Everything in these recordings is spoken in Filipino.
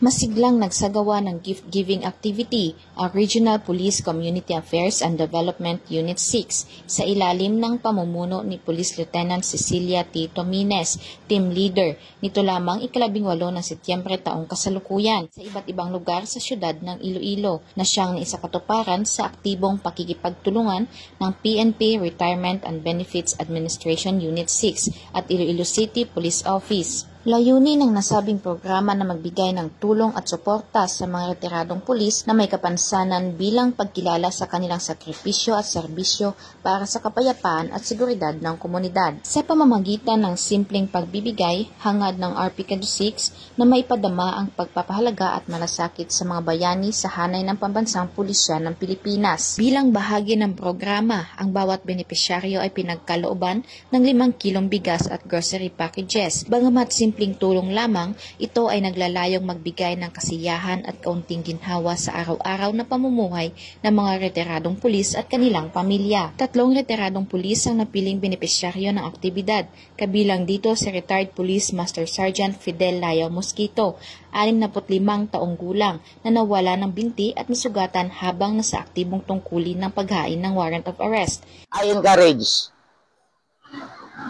Masiglang nagsagawa ng gift-giving activity ang Regional Police Community Affairs and Development Unit 6 sa ilalim ng pamumuno ni Police Lieutenant Cecilia T. Tomines, team leader, nito lamang ika-18 ng Setyembre taong kasalukuyan sa iba't ibang lugar sa siyudad ng Iloilo na siyang naisakatuparan sa aktibong pakikipagtulungan ng PNP Retirement and Benefits Administration Unit 6 at Iloilo City Police Office. Layunin ng nasabing programa na magbigay ng tulong at suporta sa mga retiradong pulis na may kapansanan bilang pagkilala sa kanilang sakripisyo at serbisyo para sa kapayapaan at seguridad ng komunidad. Sa pamamagitan ng simpleng pagbibigay, hangad ng RP 6 na maipadama ang pagpapahalaga at malasakit sa mga bayani sa hanay ng pambansang pulisya ng Pilipinas. Bilang bahagi ng programa, ang bawat benepisyaryo ay pinagkalooban ng 5 kilong bigas at grocery packages. Bagamat simpleng tulong lamang, ito ay naglalayong magbigay ng kasiyahan at kaunting ginhawa sa araw-araw na pamumuhay ng mga retiradong pulis at kanilang pamilya. 3 retiradong pulis ang napiling benepisyaryo ng aktibidad, kabilang dito si Retired Police Master Sergeant Fidel Layo Mosquito, 65 taong gulang, na nawala ng binti at nasugatan habang nasa aktibong tungkulin ng paghain ng warrant of arrest. I encourage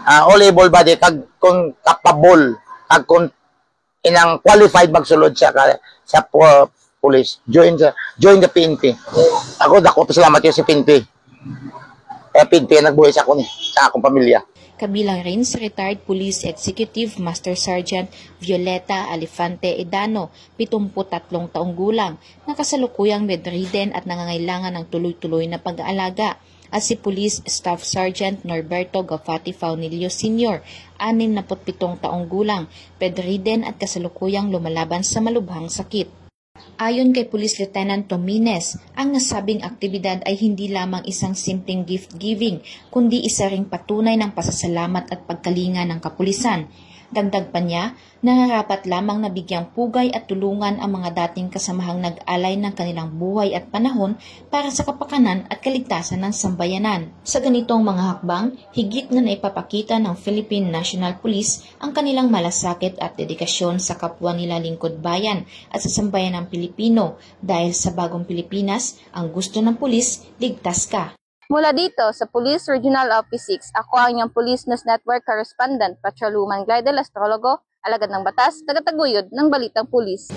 all able body kag kung capable kag kung inang qualified magsulod sa police, join the PNP. Ako dako pasalamat yo si PNP. PNP nagbuhay sa ako ni sa akong pamilya. Kabilang rin si Retired Police Executive Master Sergeant Violeta Alifante Edano, 73 taong gulang, na kasalukuyang bedridden at nangangailangan ng tuloy-tuloy na pag-aalaga, at si Police Staff Sergeant Norberto Gafati Faunilio Sr., 67 taong gulang, bedridden at kasalukuyang lumalaban sa malubhang sakit. Ayon kay Police Lieutenant Tomines, ang nasabing aktibidad ay hindi lamang isang simpleng gift-giving, kundi isa ring patunay ng pasasalamat at pagkalinga ng kapulisan. Dagdag pa niya, nararapat lamang na bigyang pugay at tulungan ang mga dating kasamahang nag-alay ng kanilang buhay at panahon para sa kapakanan at kaligtasan ng sambayanan. Sa ganitong mga hakbang, higit na naipapakita ng Philippine National Police ang kanilang malasakit at dedikasyon sa kapwa nila lingkod bayan at sa sambayanang Pilipino, dahil sa bagong Pilipinas, ang gusto ng pulis, ligtas ka. Mula dito sa Police Regional Office 6, ako ang inyong Police News Network Correspondent, Patrolwoman Glidel Astrologo, alagad ng batas, tagataguyod ng Balitang Pulis.